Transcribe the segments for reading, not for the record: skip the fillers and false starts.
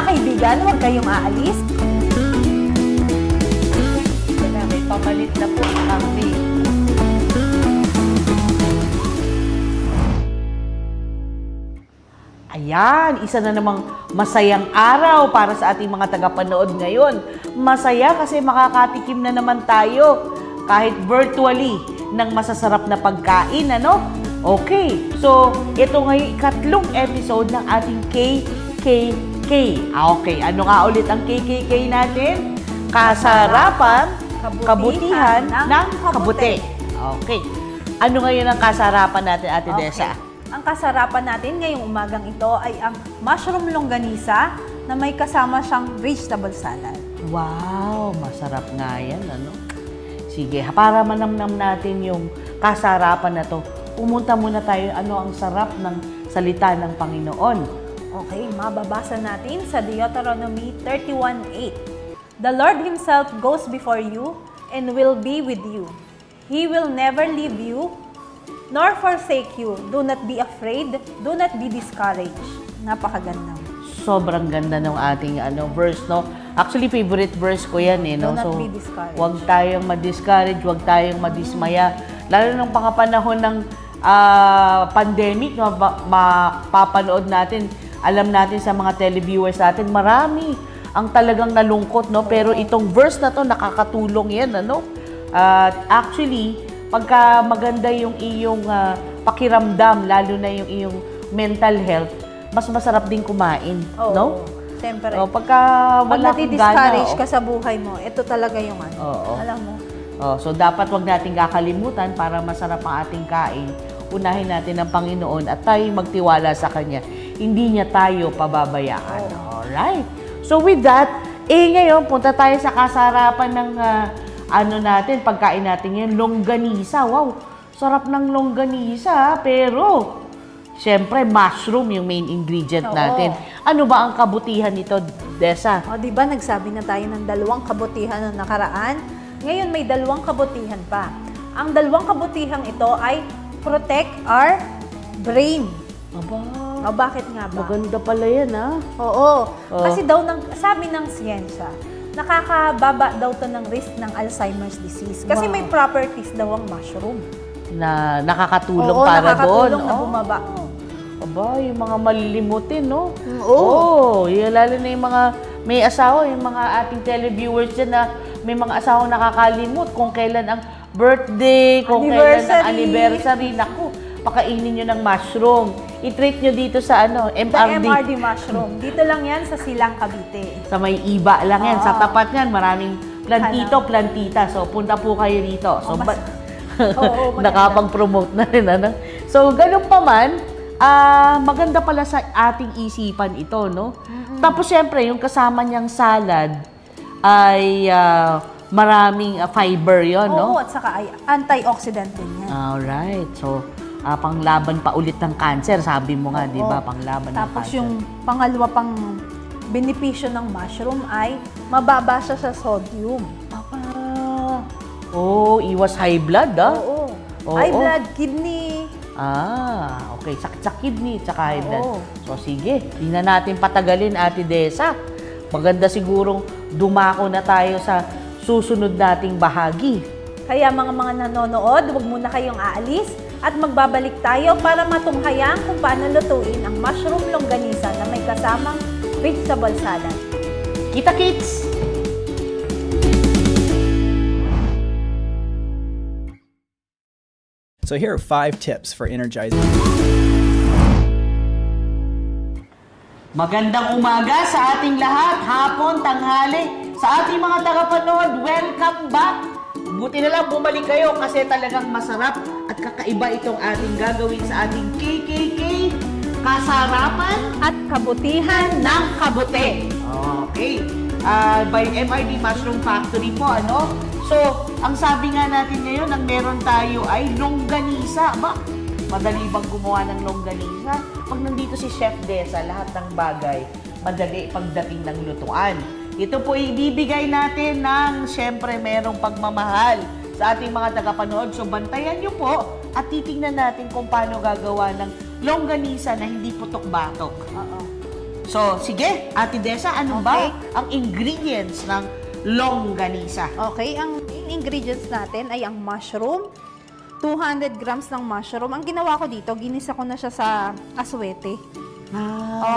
kaibigan, huwag kayong aalis. May pamalit na po ang kambing. Ayan, isa na namang masayang araw para sa ating mga tagapanood ngayon. Masaya kasi makakatikim na naman tayo kahit virtually ng masasarap na pagkain, ano? Okay, so ito ngayon ikatlong episode ng ating KKK. Okay, ano nga ulit ang KKK natin? Kasarapan, kabutihan ng kabuti. Okay, ano ngayon ang kasarapan natin, Ate Desa? Ang kasarapan natin ngayong umagang ito ay ang mushroom longganisa na may kasama siyang vegetable salad. Wow, masarap nga yan, ano? Sige, para manamnam natin yung kasarapan na to, pumunta muna tayo, ano ang sarap ng salita ng Panginoon. Okay, mababasa natin sa Deuteronomy 31:8. The Lord Himself goes before you and will be with you. He will never leave you nor forsake you. Do not be afraid. Do not be discouraged. Napakaganda. Sobrang ganda ng ating verse, no? Actually, favorite verse ko yan, eh, no? Do not be discouraged. Huwag tayong ma-discourage, huwag tayong madismaya. Lalo nung pangapanahon ng pandemic, no? Mapapanood natin, alam natin sa mga televiewers natin, marami ang talagang nalungkot, no? Pero itong verse na to, nakakatulong yan, ano? Actually, pagka maganda yung iyong pakiramdam, lalo na yung iyong mental health, mas masarap din kumain, no? Siyempre. Pagka wala kang discourage ka sa buhay mo, ito talaga yung ano. Alam mo. So, dapat wag nating kakalimutan para masarap ang ating kain. Unahin natin ang Panginoon at tayo magtiwala sa Kanya. Hindi niya tayo pababayaan. Alright. So, with that, ngayon, punta tayo sa kasarapan ng natin, pagkain natin yan, longganisa. Wow, sarap ng longganisa, pero syempre, mushroom yung main ingredient natin. Ano ba ang kabutihan nito, Desa? Di ba nagsabi na tayo ng dalawang kabutihan na nakaraan? Ngayon, may dalawang kabutihan pa. Ang dalawang kabutihan ito ay protect our brain. Aba, bakit nga ba? Maganda pala yan, ha? Kasi daw, sabi ng siyensya, nakakababa daw to ng risk ng Alzheimer's disease. Kasi may properties daw ang mushroom. Na nakakatulong para nakakatulong doon. na bumaba. Aba, yung mga malilimutin, no? Lalo na yung mga may asawa, yung mga ating televiewers dyan na may mga asawang nakakalimot kung kailan ang birthday, kung kailan ang anniversary. Naku, pakainin nyo ng mushroom. I-treat nyo dito sa MRD. Sa MRD mushroom. Dito lang yan sa Silang, Cavite. Sa may iba lang yan. Sa tapat yan, maraming plantito, plantita. So, punta po kayo dito. So, nakapag-promote na rin. Ano? So, ganun pa man, maganda pala sa ating isipan ito, no? Tapos, syempre, yung kasama niyang salad ay maraming fiber yon, no? At saka ay antioxidant din yan. Alright. So, panglaban pa ulit ng cancer, sabi mo nga, di ba? Panglaban ng cancer. Tapos yung pangalawa pang benepisyo ng mushroom ay mababa siya sa sodium. Iwas high blood, High blood, kidney. Okay. Sakit sa kidney, tsaka high blood. So, sige. Di na natin patagalin, Ate Desa. Maganda sigurong dumako na tayo sa susunod nating bahagi. Kaya mga nanonood, huwag muna kayong aalis at magbabalik tayo para matunghayan kung paano lutuin ang mushroom longganisa na may kasamang vegetable salad. Kita-kits! So here are 5 tips for energizing. Magandang umaga sa ating lahat, hapon, tanghali, sa ating mga tagapanood, welcome back! Buti na lang bumalik kayo kasi talagang masarap at kakaiba itong ating gagawin sa ating KKK, kasarapan at kabutihan ng kabuti. Okay. By MRD Mushroom Factory po, ano? So, ang sabi nga natin ngayon, ang meron tayo ay longganisa. Ba? Madali bang gumawa ng longganisa? Pag nandito si Chef Desa, lahat ng bagay, madali pagdating ng lutuan. Ito po ibibigay natin ng, syempre, merong pagmamahal sa ating mga tagapanood. So, bantayan nyo po at titingnan natin kung paano gagawa ng longganisa na hindi putok-batok. So, sige, Ate Desa, ano ba ang ingredients ng longganisa? Okay, ang ingredients natin ay ang mushroom, 200 grams ng mushroom. Ang ginawa ko dito, ginisa ko na siya sa aswete.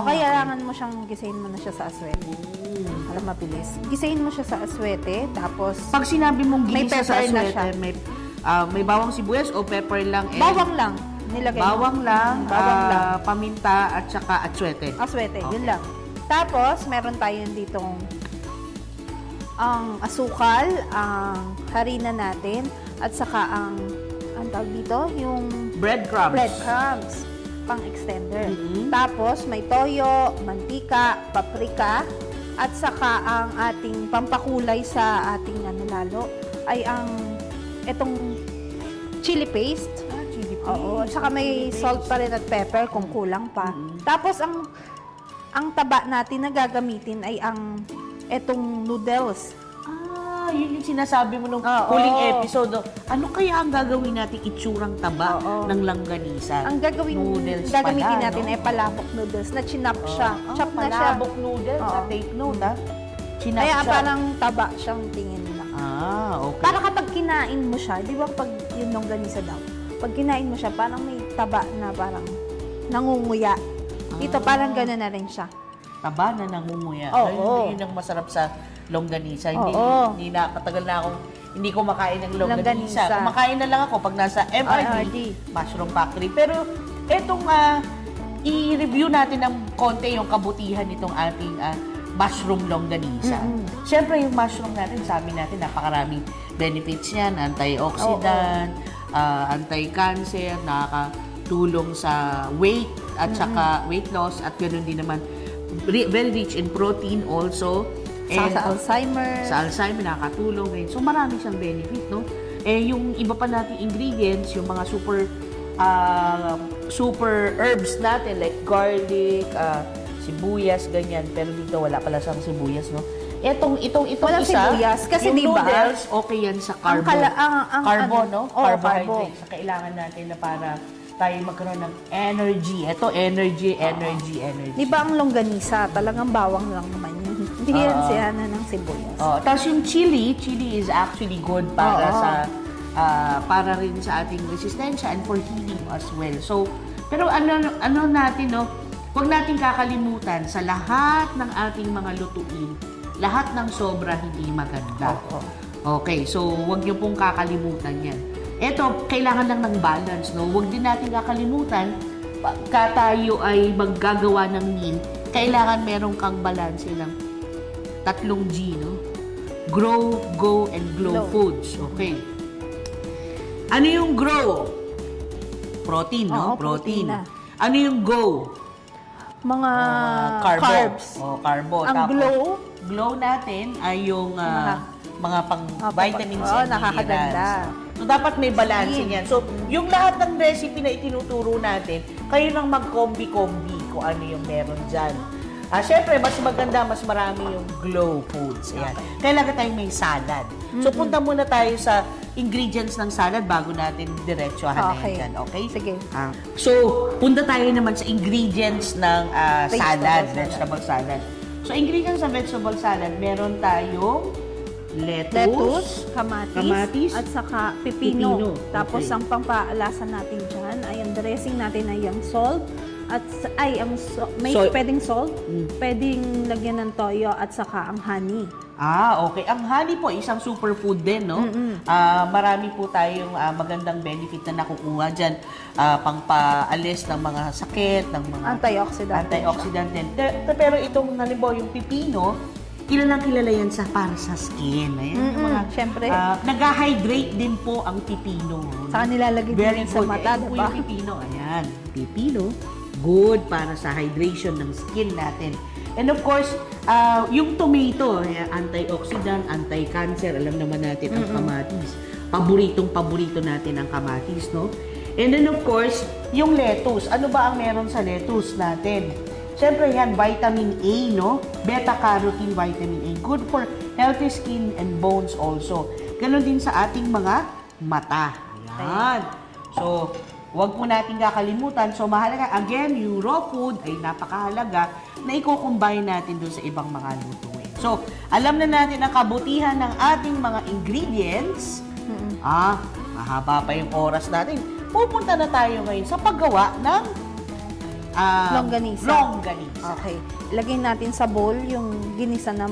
Kailangan mo siyang gisahin mo na siya sa aswete. Para mabilis. Gisahin mo siya sa aswete, tapos Pag sinabi mong may ginisa sa pepper na aswete, siya. may bawang sibuyas o pepper lang? Bawang lang. Nilagay Bawang mo. lang, Bawang lang. paminta at saka aswete. Aswete, Okay. yun lang. Tapos, meron tayo ditong ang asukal, ang harina natin, at saka ang tawag dito, yung breadcrumbs, pang-extender. Tapos, may toyo, mantika, paprika, at saka ang ating pampakulay sa ating lalo, ay ang itong chili paste. Chili paste. Oo, saka may salt pa rin at pepper kung kulang pa. Tapos, ang taba natin na gagamitin ay ang etong noodles. Yun yung sinasabi mo nung huling episode. Ano kaya ang gagawin natin itsurang taba ng langganisa? Ang gagamitin natin ay palabok noodles na chinap siya. Chop na siya. Palabok noodles. Take note, Chinap Kaya siya. parang taba siyang tingin lang. Okay. Para kapag kinain mo siya, di ba pag yung longganisa daw, pag kinain mo siya, parang may taba na parang nangunguya. Ito parang gano'n na rin siya. Taba na nangunguya. Oo. Yun ang masarap sa longganisa. Oo. Hindi na, matagal na akong hindi kumakain ng longganisa. Longganisa. Kumakain na lang ako pag nasa MRD, Mushroom Factory. Pero etong i-review natin ng konti yung kabutihan nitong ating mushroom longganisa. Siyempre yung mushroom natin, sabi natin, napakaraming benefits yan. Antioxidant, anti-cancer, nakakatulong sa weight at saka weight loss at ganoon din naman very rich in protein also. And Sa Alzheimer. Sa Alzheimer, nakakatulong rin. So, marami siyang benefit, no? Yung iba pa nating ingredients, yung mga super herbs natin, like garlic, sibuyas, ganyan. Pero dito, wala pala siyang sibuyas, no? Itong Walang isa, sibuyas. Kasi yung diba, noodles, okay yan sa carbo. Carbo, no? Carbohydrates. Sa kailangan natin na para tayo magkaroon ng energy. Ito, energy. Di ba ang longganisa, talagang bawang lang naman yun. Hindi yan siya na ng sibuyas. Tapos yung chili is actually good para para rin sa ating resistensya and for healing as well. So, pero ano natin, no? Huwag natin kakalimutan sa lahat ng ating mga lutuin, lahat ng sobra hindi maganda. Okay, so huwag niyo pong kakalimutan yan. Ito, kailangan lang ng balance, no? Huwag din natin kakalimutan, pagka tayo ay maggagawa ng meal, kailangan meron kang balance ng 3G, no? Grow, Go, and Glow foods. Okay. Ano yung grow? Protein, no? Protein. Ano yung go? Mga Carbo. carbs. Carbo. Ang Tapos, glow natin ay yung mga pang-vitamins and nakakaganda. minerals. So, dapat may balance yan. So, yung lahat ng recipe na itinuturo natin, kayo lang mag-combi-combi kung ano yung meron dyan. Siyempre, mas maganda, mas marami yung glow foods. Ayan. Kailangan tayong may salad. So, punta muna tayo sa ingredients ng salad bago natin diretsuhan na yan. Okay? Sige. So, punta tayo naman sa ingredients ng vegetable salad. So, ingredients ng vegetable salad, meron tayong lettuce, kamatis, at saka pipino. Tapos, Okay. ang pampaalasa natin dyan ay ang dressing natin ay ang salt, at may pwedeng salt, pwedeng lagyan ng toyo, at saka ang honey. Okay. Ang honey po, isang superfood din, no? Marami po tayong magandang benefit na nakukuha dyan. Pangpaalis ng mga sakit, ng mga antioxidant din. Pero itong, halimbawa, yung pipino, kilala yan para sa skin. Ayan, Siyempre. Nag-hydrate din po ang pipino. Saka nilalagay din sa mata, Ayan po diba? yung pipino. Ayan, pipino. Good para sa hydration ng skin natin. And of course, yung tomato, antioxidant, anti-cancer, alam naman natin ang kamatis. Paborito natin ang kamatis, no? And then of course, yung lettuce. Ano ba ang meron sa lettuce natin? Siyempre yan, vitamin A, no? Beta-carotene vitamin A. Good for healthy skin and bones also. Ganon din sa ating mga mata. Ayan. So, Huwag po natin kakalimutan. So, mahalaga, again, yung raw food ay napakahalaga na i-combine natin doon sa ibang mga lutuin. So, alam na natin ang kabutihan ng ating mga ingredients. Mahaba pa yung oras natin. Pupunta na tayo ngayon sa paggawa ng Longganisa. Okay. Lagay natin sa bowl yung ginisa na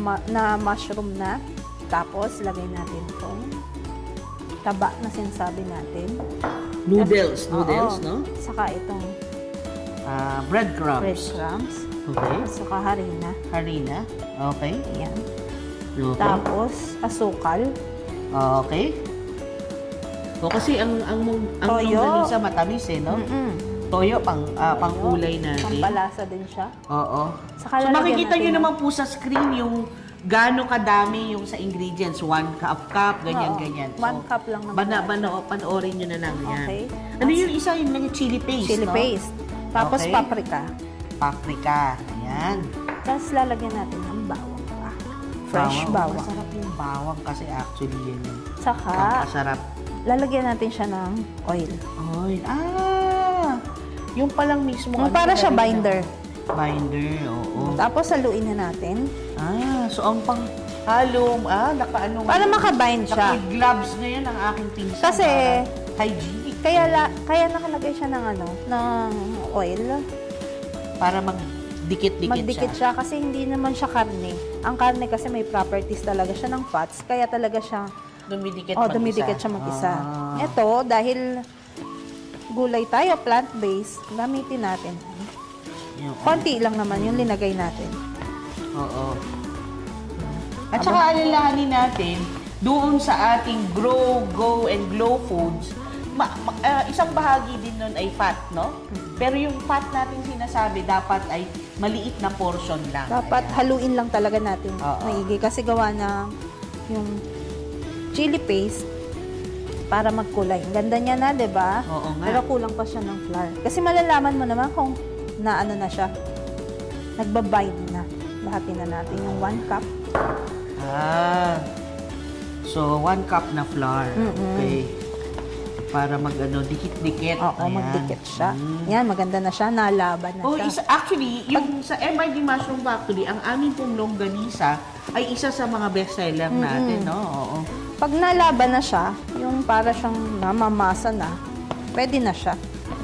mushroom na. Tapos, lagay natin itong taba na sinasabi natin. Noodles, Oo. no? Saka itong Breadcrumbs. breadcrumbs. Okay. At saka harina. Harina. Okay. Ayan. Okay. Tapos, asukal. Okay. O kasi ang Toyo. longganisa matamis no? Toyo pang kulay natin. Pampalasa din siya. Oo. Saka So lalagyan makikita natin nyo ng- naman po sa screen yung gaano kadami yung sa ingredients. 1 cup, ganyan. Oo. 1 cup lang naman. Panoorin nyo na lang yan. Okay. Ano yung isa yung chili paste, Chili no? paste. Tapos Okay. paprika. Paprika. Ayan. Tapos lalagyan natin ng bawang pa. Fresh bawang. Masarap yung bawang kasi actually yan yung Saka, masarap. lalagyan natin siya ng oil. Oil. Yung palang mismo. Yung para siya binder. Binder, oo. Tapos haluin na natin. So ang panghalong, nakaano. Para makabind siya. Naka-gloves ngayon ang aking pinsan. Kasi- para hygienic. Kaya nakalagay siya ng ng oil. Para magdikit-dikit Magdikit siya kasi hindi naman siya karne. Ang karne kasi may properties talaga siya ng fats. Kaya talaga siya Dumidikit dumidikit siya mag-isa. Ito, dahil gulay tayo, plant-based, gamitin natin. Konti lang naman yung linagay natin. Oo. At saka alalahanin natin, doon sa ating Grow, Go, and Glow foods, isang bahagi din nun ay fat, no? Pero yung fat natin sinasabi, dapat ay maliit na portion lang. Dapat Ayan. haluin lang talaga natin Oo. maigi. Kasi gawa na yung chili paste para magkulay. Ang ganda niya na, di ba? Oo nga. Pero kulang pa siya ng flour. Kasi malalaman mo naman kung naano na siya. Nagbabind na. Bahatin na natin yung 1 cup. So 1 cup na flour. Okay. Para dikit-dikit. Oo, Ayan. magdikit siya. Yan, maganda na siya. Nalaban na siya. Actually, yung sa MRD Mushroom Factory, ang aming pong longganisa ay isa sa mga bestseller natin, no? Oo. Pag nalaban na siya, yung para siyang namamasa na, pwede na siya.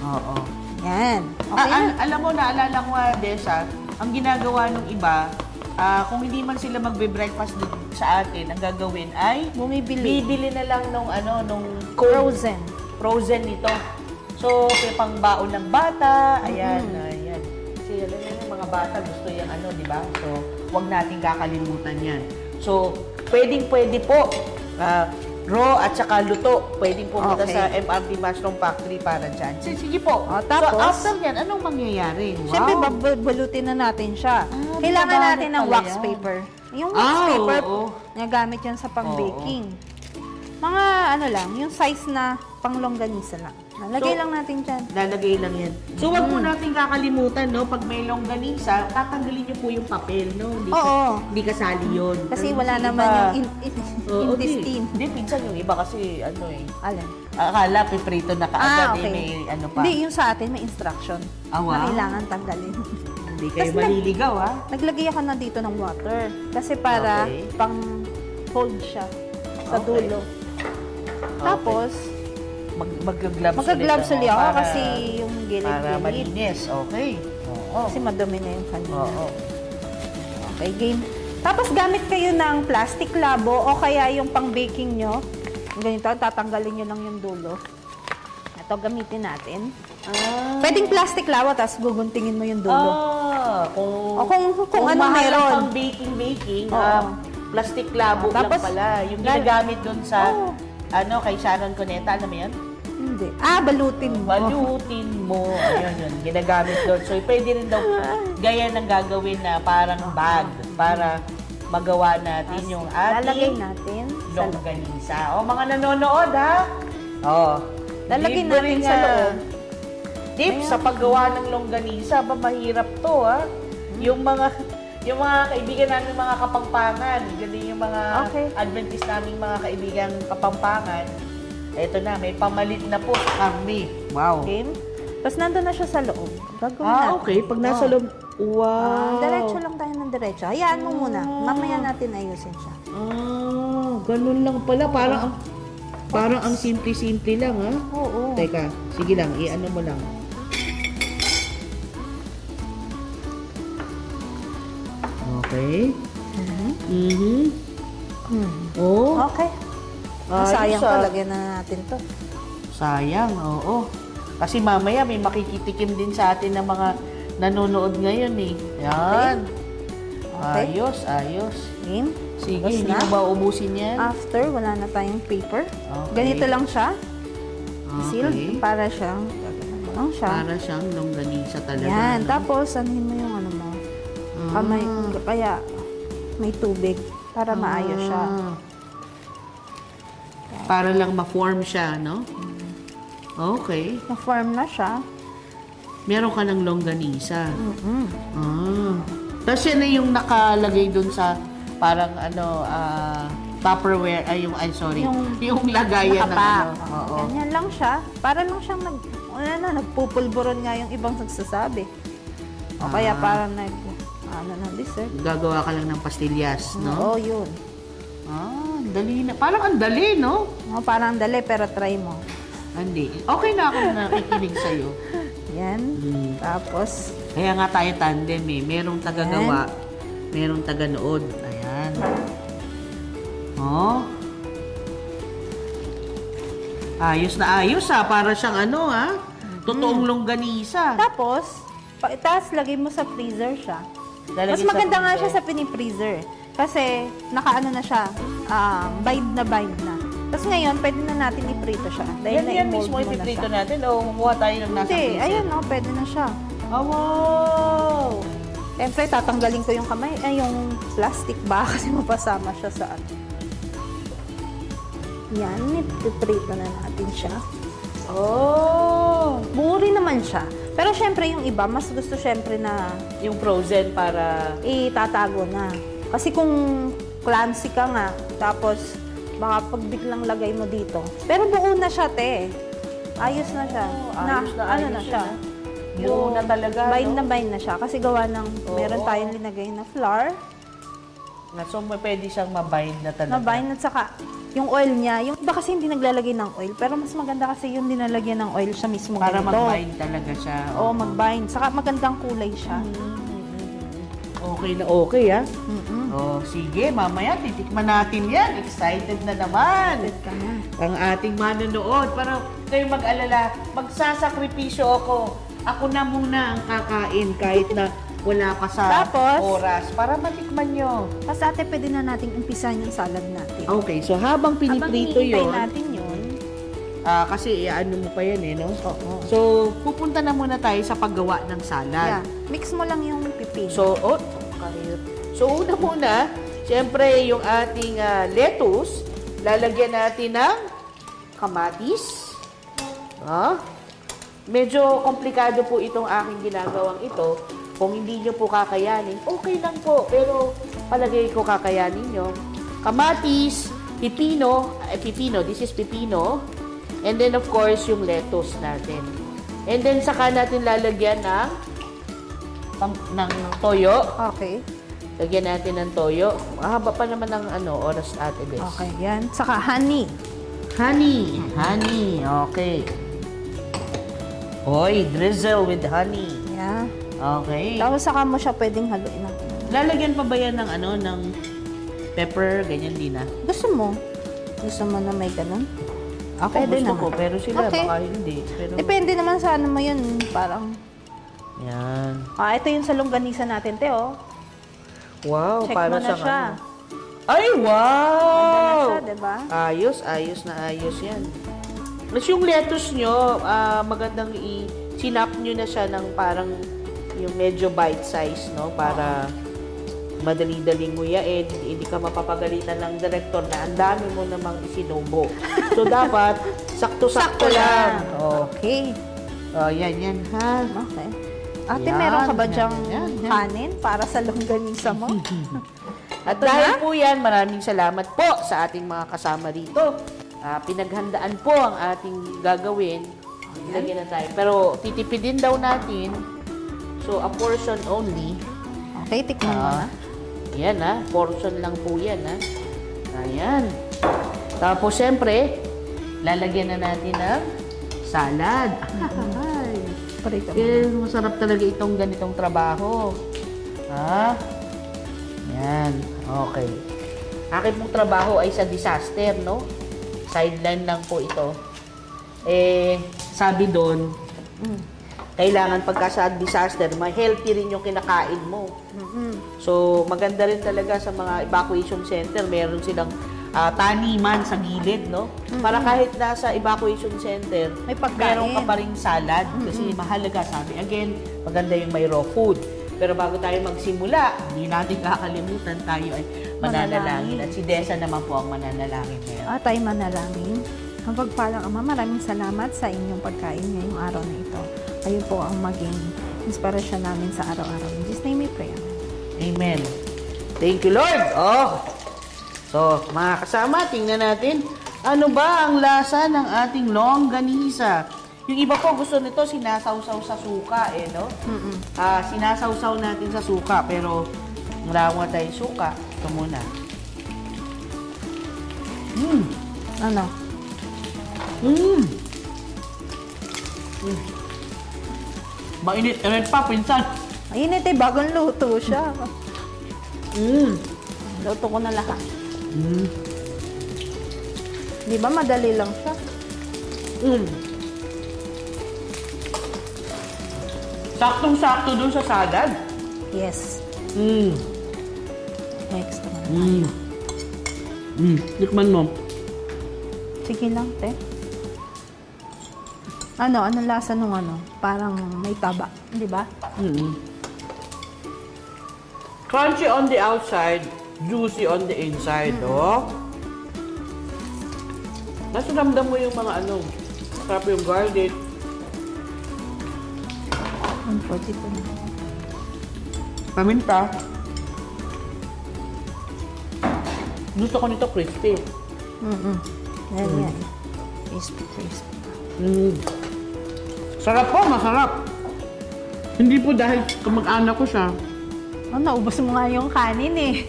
Oo. Yan. Okay na. Alam mo, naalala ko nga, Desa, ang ginagawa ng iba, kung hindi man sila magbe-breakfast sa atin, ang gagawin ay bibili na lang nung frozen nito. So, pangbaon ng bata, ayan. Kasi alam mo yung mga bata gusto yung di ba? So, huwag natin kakalimutan yan. So, pwede po, raw at saka luto, pwedeng pumunta Okay. sa MRT Mushroom Factory para dyan. Sige po. Tapos, so, after yan, anong mangyayari? Wow. Siyempre, babalutin na natin siya. Kailangan binabalot natin ng pala wax yan. paper. Yung wax paper, oo. nagamit yan sa pang-baking. Mga lang, yung size na pang-longganisa lang. Nalagay So, lang natin dyan. Lalagay lang yan. So, wag po natin kakalimutan, no? Pag may longganisa, tatanggalin niyo po yung papel, no? Oo. Hindi kasali yun. Kasi Pero wala yung naman iba- yung Oo, intestine. Hindi, pinsan yung iba kasi, Alin? akala, piprito na kaagad, okay. may pa. Hindi, yung sa atin may instruction Ah, wow. na kailangan tanggalin. Hindi kayo Tas maliligaw, ha? Naglagay ako na dito ng water. Kasi para Okay. pang-hold siya sa Okay. dulo. Tapos, Mag-gloves mag-gloves ulit ako para- kasi yung Para gilid-gilid. malinis, okay. Oo. Kasi madumi na yung kanina. Oo. Okay, game. Tapos gamit kayo ng plastic labo o kaya yung pang-baking nyo. Ganito, tatanggalin nyo lang yung dulo. Ito, gamitin natin. Pwedeng plastic labo, tapos guguntingin mo yung dulo. O kung ano mahal meron. pang baking, Oo. plastic labo lang Tapos, pala. Yung ginagamit dun sa, Oo. kay Sharon Cuneta, alam mo yan? Hindi. Balutin mo. Balutin mo. Ayun yun, ginagamit doon. So, pwede rin daw gaya ng gagawin na parang bag para magawa natin yung Lalagay ating natin sa loob. longganisa. O, mga nanonood, ha? Lalagay libre natin nga. sa loob. Tips sa paggawa ng longganisa, mahirap to, ha? Yung mga kaibigan namin mga Kapampangan, ganun yung mga Okay. Adventist naming mga kaibigan Kapampangan, eto na, may pamalit na po kami. Wow. Okay? Tapos nandun na siya sa loob. Gagawin natin. Okay. Pag nasa loob, wow. Diretso lang tayo ng diretso. Hayaan mo muna. Mamaya natin ayusin siya. Ganun lang pala. Parang ang simple-simple lang, ha? Oo. Teka, sige lang, i-ano mo lang. Okay. Oh, Okay. ayos, Sayang ah. talaga na natin to. Sayang, oo. Kasi mamaya may makikitikim din sa atin ng mga nanonood ngayon eh. Yan. Okay. Ayos. Game. Sige, Tapos hindi na. mo ba ubusin yan? After, wala na tayong paper. Okay. Ganito lang siya. Okay. Sealed. Para siyang, gagawin lang siya. Para siyang longganisa talaga. Yan. no? Tapos, anuhin mo yung ano mo. Kamay, kaya may tubig para maayos siya. Para lang ma-form siya, no? Okay. Na-form na siya. Meron ka ng longganisa. Tapos yan na yung nakalagay dun sa parang Tupperware, yung lagayan ng Nakapak. ano. Oo. Ganyan lang siya. Para lang siyang nagpupulburon nga yung ibang nagsasabi. O kaya parang ng dessert. Gagawa ka lang ng pastillas, no? Oo, yun. Ang dali na. Parang ang dali, no? O, parang dali, pero try mo. Hindi. Okay na ako nakikinig sa'yo. Yan. Tapos, Kaya nga tayo tandem eh. Merong tagagawa, merong taganood. Ayan. Oh. Ayos na ayos Para siyang totoong longganisa. tapos, itaas, lagay mo sa freezer siya. Lalagay Mas sa maganda nga freezer. siya sa pini-freezer. Kasi, nakaano na siya, bind na. Tapos ngayon, pwede na natin i-prito siya. Dahil Yan na-mold mismo mo na ipiprito siya. natin o kumuha tayo ng nasa Hindi, freezer? ayun pwede na siya. Oh, wow! Siyempre, tatanggalin ko yung kamay, yung plastic ba kasi mapasama siya sa ano. Yan, ipiprito na natin siya. Oh! Buo rin naman siya. Pero syempre, yung iba, mas gusto syempre na Yung frozen para... itatago na. Kasi kung clumsy ka nga, tapos baka pag biglang lagay mo dito. Pero buo na siya, te. Ayos na siya. ayos na ano ayos na yun, siya. Buo na talaga, Bind no? na bind na siya. Kasi gawa ng, meron tayong linagay na flour. So, pwede siyang mabind na talaga. Na bind at saka yung oil niya. Yung iba kasi hindi naglalagay ng oil. Pero mas maganda kasi yung dinalagyan ng oil siya mismo. Para ganito. mag-bind talaga siya. Oo, mag-bind. Saka magandang kulay siya. Okay na okay, Oh, sige, mamaya titikman natin yan. Excited na naman. Excited ka na. Ang ating manonood. Para kayo mag-alala, magsasakripisyo ako. Ako na muna ang kakain kahit na wala ka sa Tapos, oras. Para matikman nyo. Tapos ate, pwede na nating umpisan yung salad natin. Okay, so habang piniprito Habang yun, natin yun. kasi ano mo pa yan no? Oo. So, pupunta na muna tayo sa paggawa ng salad. Yeah. Mix mo lang yung pipino. So, una muna, siyempre yung ating lettuce, lalagyan natin ng kamatis. Medyo komplikado po itong aking ginagawang ito. Kung hindi nyo po kakayanin, okay lang po. Pero palagay ko kakayanin nyo. Kamatis, pipino, this is pipino. And then of course, yung lettuce natin. And then saka natin lalagyan ng toyo. Okay. Lagyan natin ng toyo. Mahaba pa naman ng oras ate Bes. Okay, yan. Saka honey. Honey. Okay. Oy, drizzle with honey. Yeah. Okay. Tapos saka mo siya pwedeng haluin ng Lalagyan pa ba yan ng ng pepper, ganyan din Gusto mo? Gusto mo na may ganun? Ako Pwede gusto naman. ko, pero sila Okay. baka hindi. Pero, Depende naman sa ano mo yun. Parang, yan. ito yung sa longganisa natin, te, oh. Wow, Check para mo na siyang siya. Ay, wow! Ganda na siya, diba? Ayos yan. Mas yung lettuce nyo, magandang sinap nyo na siya ng parang yung medyo bite size, no? Para madali-daling nguyain, hindi ka mapapagalitan ng director na ang dami mo namang isinubo. So, dapat sakto-sakto lang. Oh. Okay. Yan, ha? Okay. Ate, Yan, meron ka ba yan, dyang yan. kanin para sa longganisa mo? At dahil po yan, maraming salamat po sa ating mga kasama rito. Pinaghandaan po ang ating gagawin. Ilagyan na tayo. Pero titipidin daw natin. So, a portion only. Okay, tikman mo na. Yan portion lang po yan Ayan. Tapos, syempre, lalagyan na natin ng salad. Ay. Parito mo. Masarap talaga itong ganitong trabaho. Yan. Okay. Akin pong trabaho ay sa disaster, no? Sideline lang po ito. Sabi doon, kailangan pagka sa disaster, healthy rin yung kinakain mo. So, maganda rin talaga sa mga evacuation center, meron silang taniman sa gilid, no? Para kahit nasa evacuation center, May pagkain. meron ka pa rin salad. Kasi mahalaga, sabi. Again, maganda yung may raw food. Pero bago tayo magsimula, hindi natin kakalimutan, tayo ay mananalangin. At si Desa naman po ang mananalangin ngayon. Tayo manalangin. Ang pagpalang Ama, maraming salamat sa inyong pagkain ngayong araw na ito. Kayo po ang maging inspirasyon namin sa araw-araw. In Jesus' name we pray. Amen. Thank you, Lord. So, mga kasama, tingnan natin. Ano ba ang lasa ng ating longganisa? Yung iba po gusto nito sinasawsaw sa suka, no? Sinasawsaw natin sa suka, pero wala nga tayong suka. Ito muna. Ano? Mainit pa, pinsan. Mainit bagong luto siya. Luto ko na lahat. Di ba madali lang siya? Saktong-sakto dun sa salad. Yes. Next naman. Tikman mo. Sige lang, te. Anong lasa nung Parang may taba, di ba? Crunchy on the outside, juicy on the inside, Nasa ramdam mo yung mga sarap yung garlic. Ang pwede ko na. Paminta. Gusto ko nito crispy. Yan. Crispy. Sarap po, masarap. Hindi po dahil kamag-anak ko siya. Naubos mo nga yung kanin eh.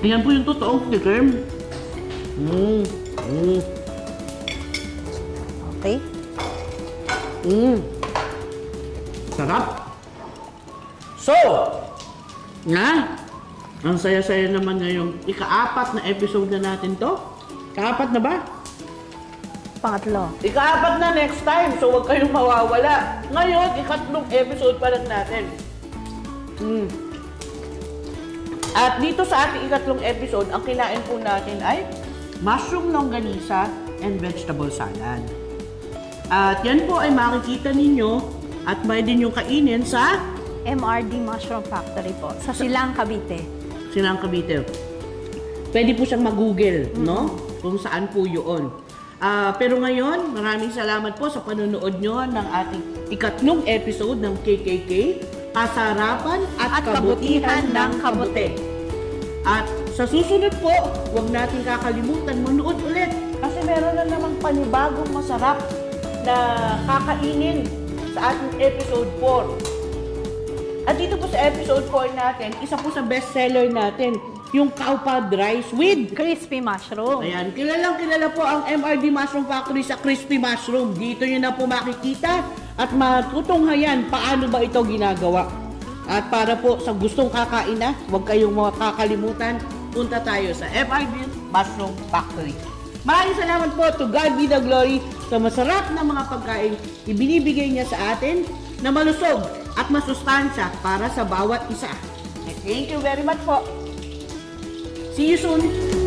Yan po yung totoong tikim. Okay. Sarap. So, ang saya-saya naman ngayong ika-4 na episode na natin to. Ika-4 na ba? Pangatlo. Ika-4 na next time, so huwag kayong mawawala. Ngayon, ika-3 episode pa lang natin. At dito sa ating ika-3 episode, ang kinain po natin ay mushroom longganisa and vegetable salad. At yan po ay makikita ninyo at may din yung kainin sa MRD Mushroom Factory po. Sa Silang, Cavite. Silang Cavite. Pwede po siyang mag-google, no? Kung saan po yun. Pero ngayon, maraming salamat po sa panonood nyo ng ating ika-3 episode ng KKK, Kasarapan at Kabutihan ng Kabute. At sa susunod po, huwag natin kakalimutan manood ulit kasi meron na namang panibagong masarap na kakainin sa ating episode 4. At dito po sa episode 4 natin, isa po sa bestseller natin, yung cow pad rice with crispy mushroom. Ayan, kilala po ang MRD Mushroom Factory sa crispy mushroom. Dito nyo na po makikita at matutunghayan paano ba ito ginagawa. At para po sa gustong kakain na, huwag kayong makakalimutan, punta tayo sa MRD Mushroom Factory. Maraming salamat po, to God be the glory, sa masarap na mga pagkain ibinibigay niya sa atin na malusog at masustansya para sa bawat isa. Thank you very much po. See you soon!